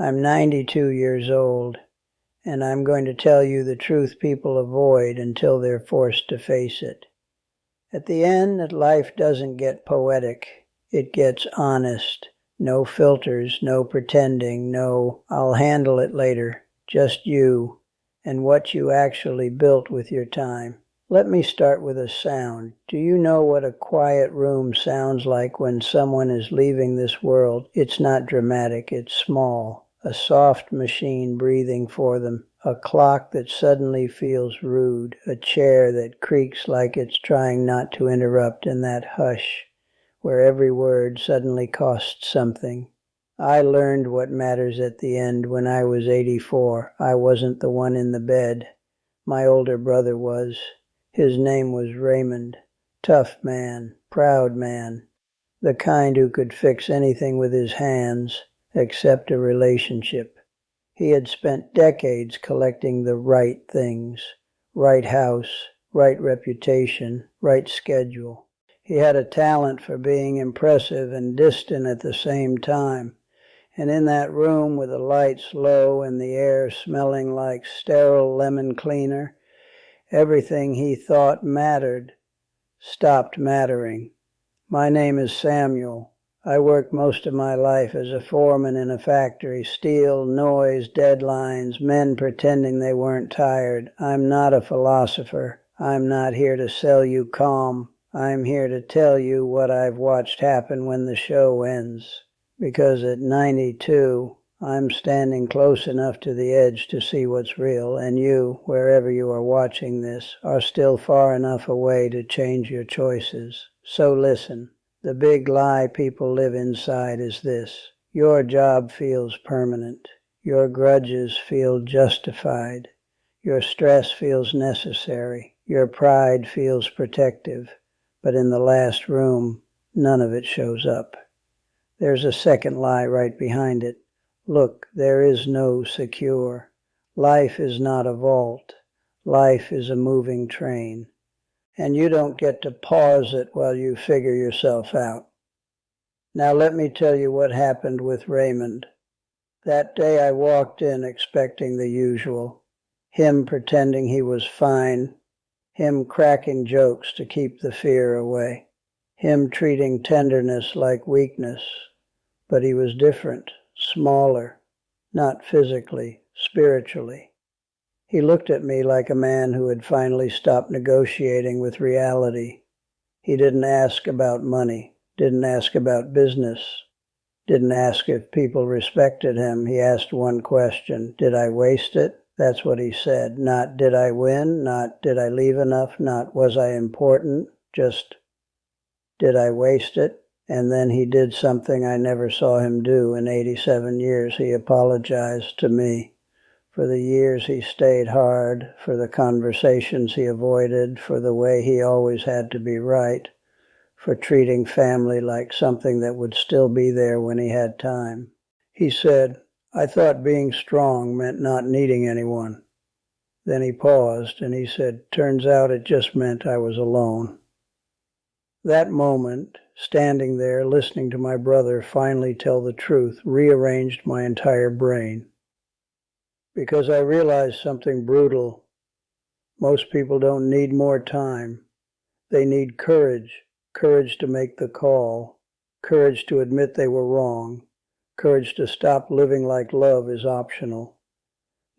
I'm 92 years old, and I'm going to tell you the truth people avoid until they're forced to face it. At the end, life doesn't get poetic. It gets honest. No filters, no pretending, no "I'll handle it later." Just you and what you actually built with your time. Let me start with a sound. Do you know what a quiet room sounds like when someone is leaving this world? It's not dramatic, it's small. A soft machine breathing for them. A clock that suddenly feels rude. A chair that creaks like it's trying not to interrupt in that hush, where every word suddenly costs something. I learned what matters at the end when I was 84. I wasn't the one in the bed. My older brother was. His name was Raymond. Tough man, proud man. The kind who could fix anything with his hands, except a relationship. He had spent decades collecting the right things. Right house, right reputation, right schedule. He had a talent for being impressive and distant at the same time. And in that room with the lights low and the air smelling like sterile lemon cleaner, everything he thought mattered stopped mattering. My name is Samuel. I worked most of my life as a foreman in a factory. Steel, noise, deadlines, men pretending they weren't tired. I'm not a philosopher. I'm not here to sell you calm. I'm here to tell you what I've watched happen when the show ends. Because at 92, I'm standing close enough to the edge to see what's real, and you, wherever you are watching this, are still far enough away to change your choices. So listen, the big lie people live inside is this. Your job feels permanent. Your grudges feel justified. Your stress feels necessary. Your pride feels protective. But in the last room, none of it shows up. There's a second lie right behind it. Look, there is no secure. Life is not a vault. Life is a moving train. And you don't get to pause it while you figure yourself out. Now let me tell you what happened with Raymond. That day I walked in expecting the usual. Him pretending he was fine. Him cracking jokes to keep the fear away. Him treating tenderness like weakness. But he was different, smaller, not physically, spiritually. He looked at me like a man who had finally stopped negotiating with reality. He didn't ask about money, didn't ask about business, didn't ask if people respected him. He asked one question: did I waste it? That's what he said. Not did I win, not did I leave enough, not was I important, just did I waste it? And then he did something I never saw him do in 87 years. He apologized to me for the years he stayed hard, for the conversations he avoided, for the way he always had to be right, for treating family like something that would still be there when he had time. He said, I thought being strong meant not needing anyone. Then he paused and he said, turns out it just meant I was alone. That moment, standing there listening to my brother finally tell the truth, rearranged my entire brain. Because I realized something brutal. Most people don't need more time. They need courage. Courage to make the call. Courage to admit they were wrong. Courage to stop living like love is optional.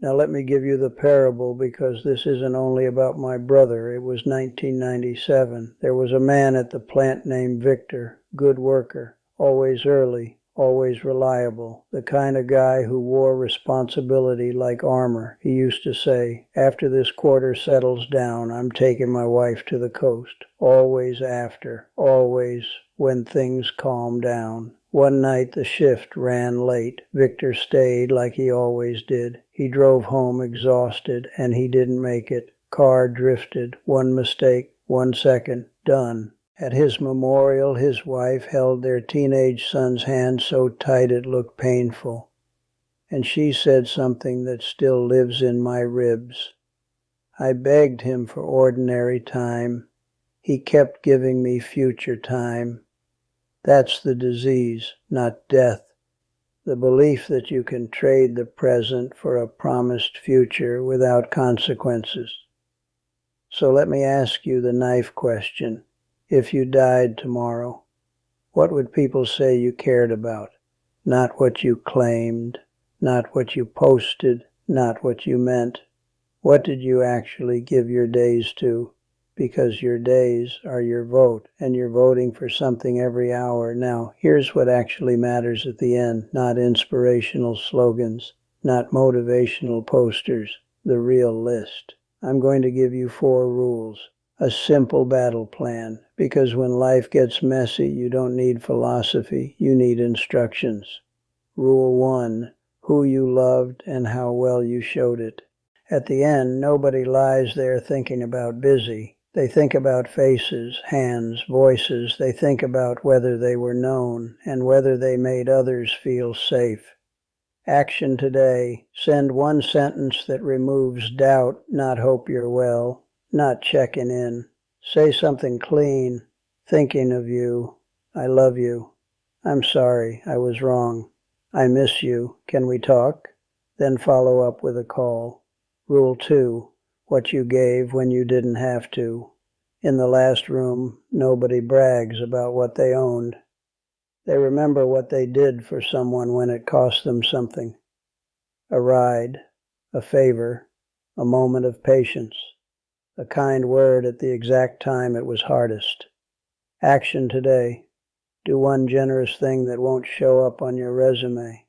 Now let me give you the parable, because this isn't only about my brother. It was 1997. There was a man at the plant named Victor, good worker, always early, always reliable, the kind of guy who wore responsibility like armor. He used to say, after this quarter settles down, I'm taking my wife to the coast. Always after, always when things calm down. One night the shift ran late. Victor stayed like he always did. He drove home exhausted, and he didn't make it. Car drifted. One mistake, 1 second, done. At his memorial, his wife held their teenage son's hand so tight it looked painful. And she said something that still lives in my ribs. I begged him for ordinary time. He kept giving me future time. That's the disease, not death. the belief that you can trade the present for a promised future without consequences. So let me ask you the knife question. If you died tomorrow, what would people say you cared about? Not what you claimed, not what you posted, not what you meant. What did you actually give your days to? Because your days are your vote, and you're voting for something every hour. Now, here's what actually matters at the end, not inspirational slogans, not motivational posters, the real list. I'm going to give you 4 rules, a simple battle plan, because when life gets messy, you don't need philosophy, you need instructions. Rule 1, who you loved and how well you showed it. At the end, nobody lies there thinking about busy. They think about faces, hands, voices. They think about whether they were known and whether they made others feel safe. Action today. Send 1 sentence that removes doubt, not hope you're well, not checking in. Say something clean. Thinking of you. I love you. I'm sorry, I was wrong. I miss you. Can we talk? Then follow up with a call. Rule 2. What you gave when you didn't have to. In the last room, nobody brags about what they owned. They remember what they did for someone when it cost them something. A ride, a favor, a moment of patience, a kind word at the exact time it was hardest. Action today. Do 1 generous thing that won't show up on your resume.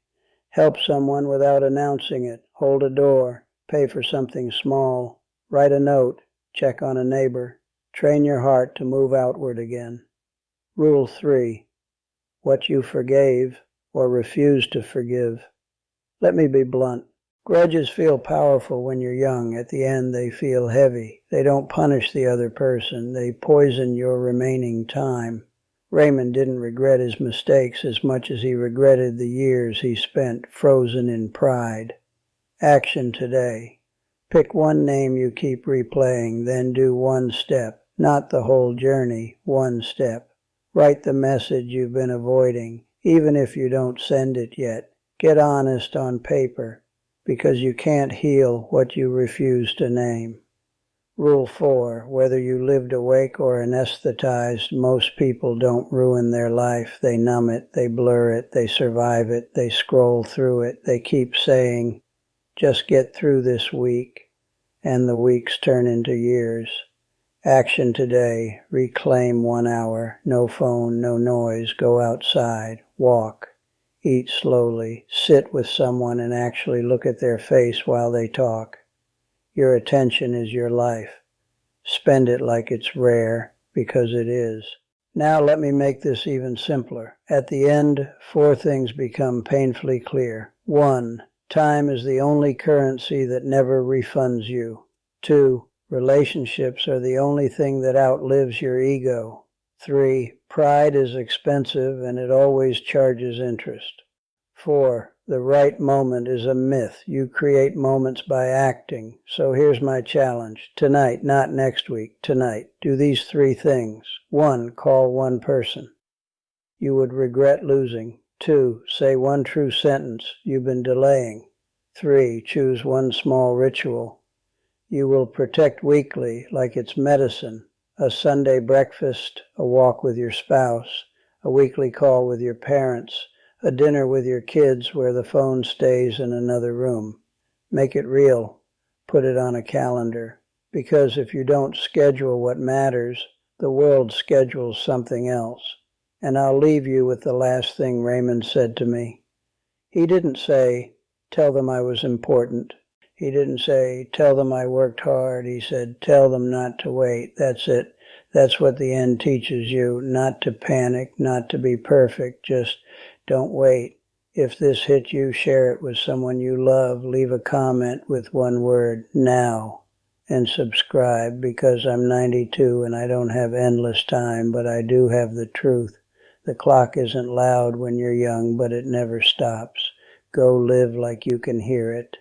Help someone without announcing it. Hold a door. Pay for something small. Write a note. Check on a neighbor. Train your heart to move outward again. Rule 3. What you forgave or refused to forgive. Let me be blunt. Grudges feel powerful when you're young. At the end, they feel heavy. They don't punish the other person. They poison your remaining time. Raymond didn't regret his mistakes as much as he regretted the years he spent frozen in pride. Action today. Pick 1 name you keep replaying, then do 1 step. Not the whole journey, 1 step. Write the message you've been avoiding, even if you don't send it yet. Get honest on paper, because you can't heal what you refuse to name. Rule 4. Whether you lived awake or anesthetized, most people don't ruin their life. They numb it, they blur it, they survive it, they scroll through it, they keep saying, just get through this week, and the weeks turn into years. Action today. Reclaim 1 hour. No phone, no noise. Go outside. Walk. Eat slowly. Sit with someone and actually look at their face while they talk. Your attention is your life. Spend it like it's rare, because it is. Now let me make this even simpler. At the end, 4 things become painfully clear. 1. Time is the only currency that never refunds you. 2. Relationships are the only thing that outlives your ego. 3. Pride is expensive and it always charges interest. 4. The right moment is a myth. You create moments by acting. So here's my challenge. Tonight, not next week, tonight. Do these 3 things. 1. Call 1 person you would regret losing. 2. Say 1 true sentence you've been delaying. 3. Choose 1 small ritual you will protect weekly like it's medicine. A Sunday breakfast, a walk with your spouse, a weekly call with your parents, a dinner with your kids where the phone stays in another room. Make it real. Put it on a calendar. Because if you don't schedule what matters, the world schedules something else. And I'll leave you with the last thing Raymond said to me. He didn't say, tell them I was important. He didn't say, tell them I worked hard. He said, tell them not to wait. That's it. That's what the end teaches you. Not to panic, not to be perfect. Just don't wait. If this hit you, share it with someone you love. Leave a comment with 1 word, now. And subscribe, because I'm 92 and I don't have endless time, but I do have the truth. The clock isn't loud when you're young, but it never stops. Go live like you can hear it.